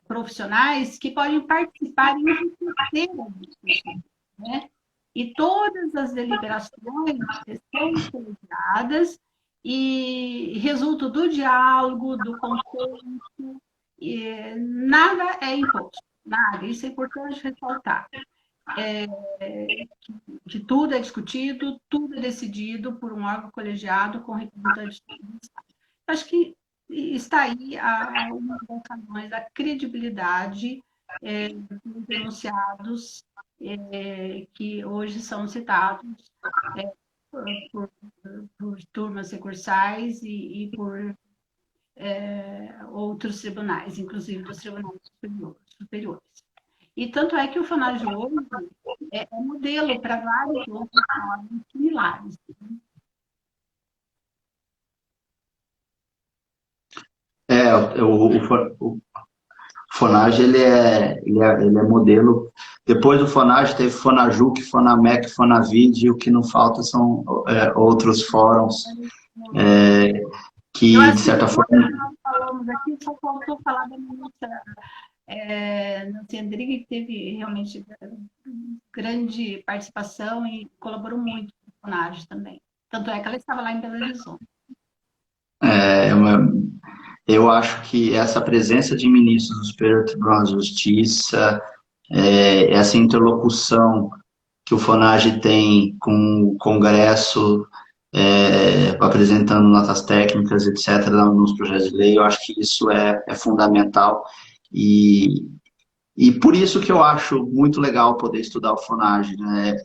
Speaker 2: profissionais que podem participar e enriquecer a discussão, né? E todas as deliberações são colegiadas e resultam do diálogo, do consenso, e nada é imposto, nada. Isso é importante ressaltar. Que tudo é discutido, tudo é decidido por um órgão colegiado com representantes do Estado. Acho que está aí uma das razões da credibilidade dos denunciados que hoje são citados por turmas recursais e por outros tribunais, inclusive dos tribunais superiores. E tanto é que o FONAGE hoje é modelo para vários outros órgãos similares.
Speaker 1: o Fonage, ele é modelo. Depois do Fonage, teve Fonajuc, Fonamec, Fonavid, e o que não falta são outros fóruns
Speaker 2: Eu
Speaker 1: que, de
Speaker 2: acho que
Speaker 1: certa
Speaker 2: tudo que
Speaker 1: forma...
Speaker 2: nós falamos aqui só faltou falar da ministra Nancy Andrighi, que teve realmente grande participação e colaborou muito com o Fonage também. Tanto é que ela estava lá em Belo Horizonte.
Speaker 1: Eu acho que essa presença de ministros do Superior Tribunal de Justiça, essa interlocução que o Fonage tem com o Congresso, apresentando notas técnicas, etc., nos projetos de lei, eu acho que isso é fundamental. E por isso que eu acho muito legal poder estudar o Fonage, né?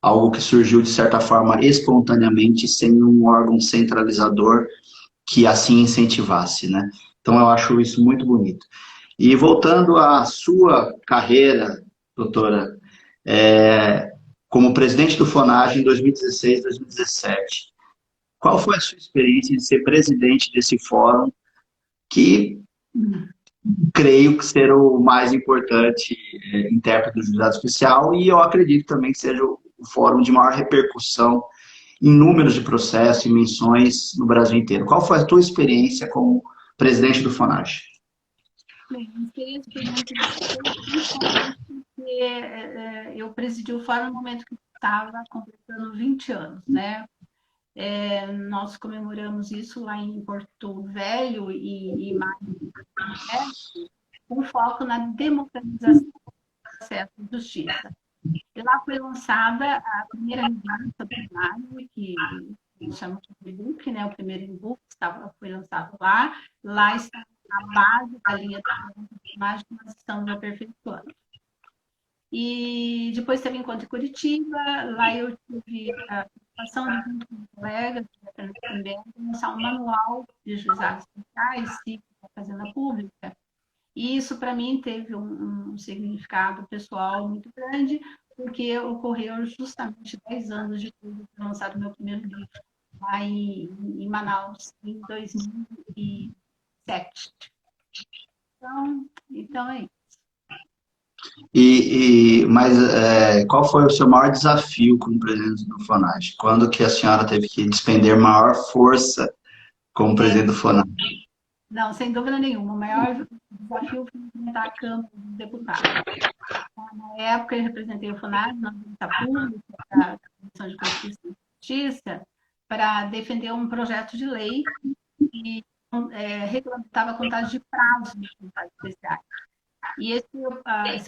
Speaker 1: Algo que surgiu, de certa forma, espontaneamente, sem um órgão centralizador que assim incentivasse, né? Então, eu acho isso muito bonito. E voltando à sua carreira, doutora, como presidente do FONAGE em 2016, 2017, qual foi a sua experiência de ser presidente desse fórum, que creio que ser o mais importante intérprete do juizado especial, e eu acredito também que seja o fórum de maior repercussão em números de processos e menções no Brasil inteiro. Qual foi a tua experiência como presidente do FONAGE?
Speaker 2: Bem, a experiência foi muito interessante, principalmente porque eu presidi o fórum no momento que estava completando 20 anos, né? Nós comemoramos isso lá em Porto Velho e Maio, né? Com foco na democratização do processo de justiça. E lá foi lançada a primeira revista do FONAGE, que chama de e-book, né? O primeiro e-book foi lançado lá. Lá está a base da linha de imagem que nós estamos aperfeiçoando. E depois teve encontro em Curitiba, lá eu tive a participação de muitos colegas também, lançar um manual de juizados especiais, cívicos da Fazenda Pública. E isso, para mim, teve um significado pessoal muito grande, porque ocorreu justamente 10 anos depois de ter lançado meu primeiro livro, lá em Manaus, em 2007. Então é isso.
Speaker 1: Mas qual foi o seu maior desafio como presidente do FONAGE? Quando que a senhora teve que despender maior força como presidente do FONAGE?
Speaker 2: Não, sem dúvida nenhuma. O maior desafio foi representar a Câmara dos Deputados. Na época, eu representei o FONAGE na Audiência Pública, da Comissão de Constituição e Justiça, para defender um projeto de lei que regulamentava a contagem de prazos dos juizados especiais. E esse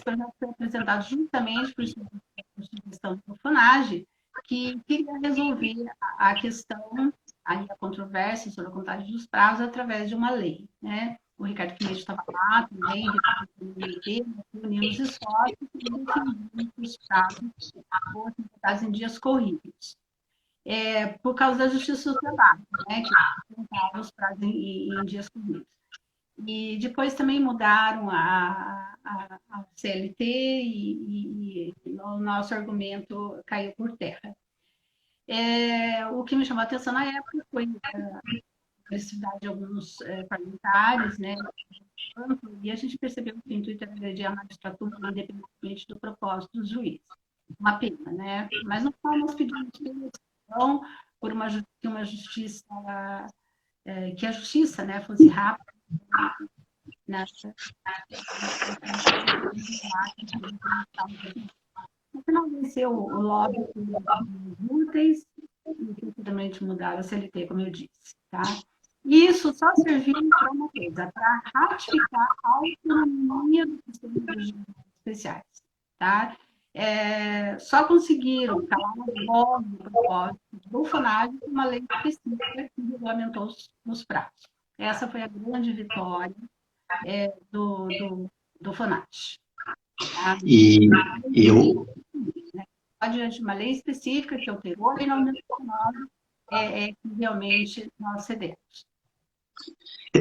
Speaker 2: projeto foi apresentado justamente por sugestão do FONAGE, que queria resolver a questão, a controvérsia sobre a contagem dos prazos através de uma lei, né? O Ricardo Pinheiro estava lá também, reunimos esforços e definimos os prazos fossem votados em dias corridos. Por causa da Justiça do Trabalho, né? Que contava os prazos em dias corridos. E depois também mudaram a CLT e o nosso argumento caiu por terra. O que me chamou a atenção na época foi a agressividade de alguns parlamentares, né? E a gente percebeu que o intuito era agredir a magistratura, independentemente do propósito dos juízes. Uma pena, né? Mas não estamos pedindo punição por uma justiça, que a justiça, né, fosse rápida, no final venceu o lobby dos úteis e rapidamente mudaram a CLT, como eu disse, tá? E isso só serviu para uma coisa, para ratificar a autonomia do sistema de justiça especiais, tá? Só conseguiram calar na voz do propósito do FONAGE uma lei específica que regulamentou os prazos. Essa foi a grande vitória do FONAGE. Tá? Diante de uma lei específica que alterou a lei 9.9, que realmente nós cedemos.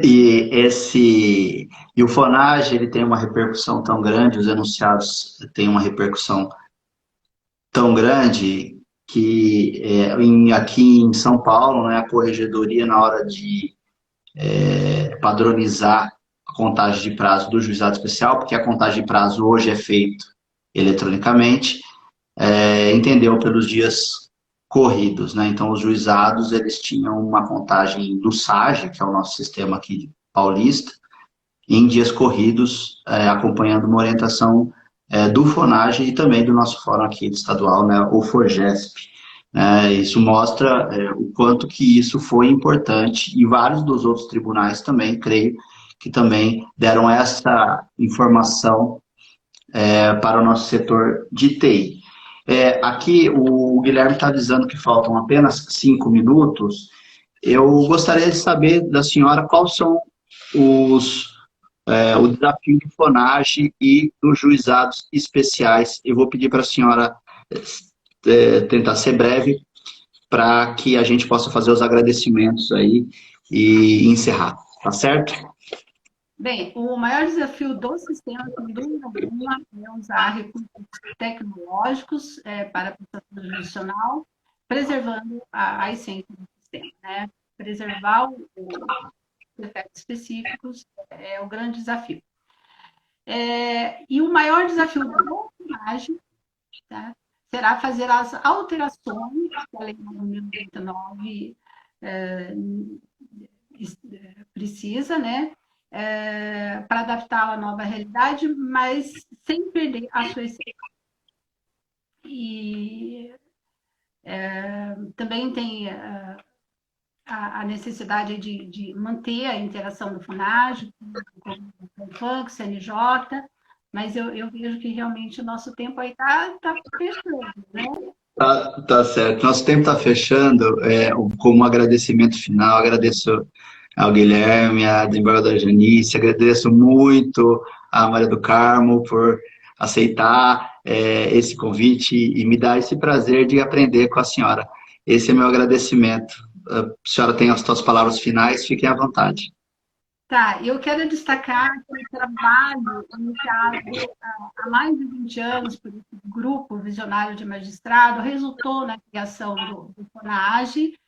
Speaker 1: E o FONAGE, ele tem uma repercussão tão grande, os enunciados têm uma repercussão tão grande que aqui em São Paulo, né, a corregedoria, na hora de padronizar a contagem de prazo do juizado especial, porque a contagem de prazo hoje é feita eletronicamente, entendeu pelos dias corridos, né? Então, os juizados, eles tinham uma contagem do SAGE, que é o nosso sistema aqui paulista, em dias corridos, acompanhando uma orientação do FONAGE e também do nosso fórum aqui estadual, né, o FORGESP. Isso mostra o quanto que isso foi importante e vários dos outros tribunais também, creio, que também deram essa informação para o nosso setor de TI. Aqui o Guilherme está avisando que faltam apenas 5 minutos. Eu gostaria de saber da senhora quais são o desafio do FONAGE e dos juizados especiais. Eu vou pedir para a senhora tentar ser breve para que a gente possa fazer os agradecimentos aí e encerrar, tá certo?
Speaker 2: Bem, o maior desafio do sistema, sem dúvida alguma, é usar recursos tecnológicos para a prestação jurisdicional, preservando a essência do sistema, né? Preservar os efeitos específicos é o grande desafio. E o maior desafio do FONAGE, tá, será fazer as alterações que a Lei 9.099 precisa, né? Para adaptá-la à nova realidade, mas sem perder a sua essência. E também tem a necessidade de manter a interação do FONAGE com o FAN, CNJ, mas eu vejo que realmente o nosso tempo aí está fechando, né?
Speaker 1: Tá certo. Nosso tempo está fechando. Como agradecimento final, agradeço ao Guilherme, à desembargadora Janice, agradeço muito à Maria do Carmo por aceitar esse convite e me dar esse prazer de aprender com a senhora. Esse é meu agradecimento. A senhora tem as suas palavras finais, fiquem à vontade.
Speaker 2: Tá, eu quero destacar que o trabalho iniciado há mais de 20 anos por esse grupo visionário de magistrado resultou na criação do FONAGE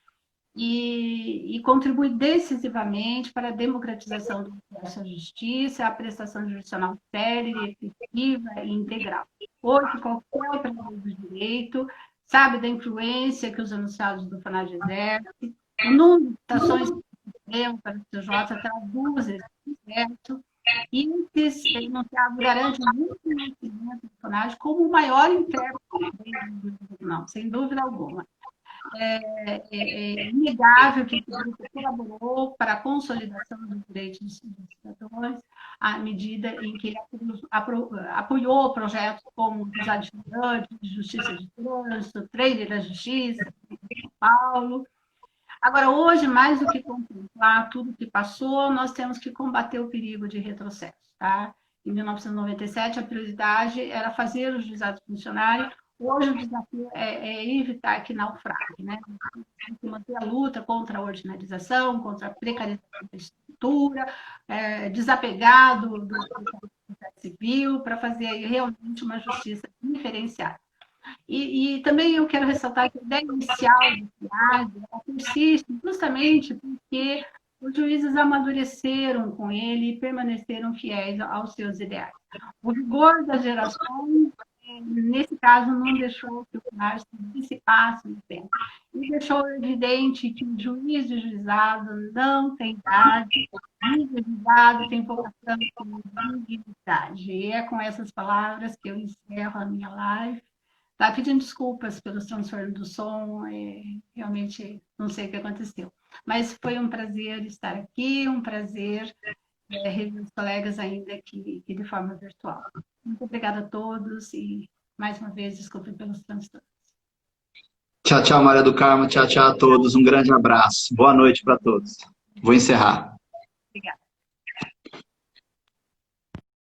Speaker 2: e contribui decisivamente para a democratização do acesso à justiça, a prestação jurisdicional célere, efetiva e integral. Hoje, qualquer operador do direito sabe da influência que os anunciados do FONAGE exercem, o número de citações para o CJ traduz esse processo e esse enunciado garante muito conhecimento do FONAGE como o maior intérprete do tribunal, sem dúvida alguma. É inegável que esse grupo colaborou para a consolidação dos direitos dos cidadãos à medida em que ele apoiou projetos como o dos advogados de justiça de trânsito, trailer da justiça, de São Paulo. Agora, hoje, mais do que contemplar tudo que passou, nós temos que combater o perigo de retrocesso. Tá? Em 1997, a prioridade era fazer o juizado funcionário. Hoje, o desafio é evitar que naufrague. Né? Tem que manter a luta contra a ordinarização, contra a precarização da estrutura, desapegar do processo civil, para fazer realmente uma justiça diferenciada. E também eu quero ressaltar que a ideia inicial do FONAGE persiste justamente porque os juízes amadureceram com ele e permaneceram fiéis aos seus ideais. O vigor das gerações, nesse caso, não deixou que o FONAGE se dissipasse no tempo. E deixou evidente que o juiz de juizado não tem idade, o juiz de juizado tem vocação de dignidade. E é com essas palavras que eu encerro a minha live. Tá pedindo desculpas pelos transtornos do som, realmente não sei o que aconteceu. Mas foi um prazer estar aqui, um prazer rever os colegas ainda que de forma virtual. Muito obrigada a todos e, mais uma vez, desculpem pelos transtornos.
Speaker 1: Tchau, tchau, Maria do Carmo. Tchau, tchau a todos. Um grande abraço. Boa noite para todos. Vou encerrar.
Speaker 2: Obrigada.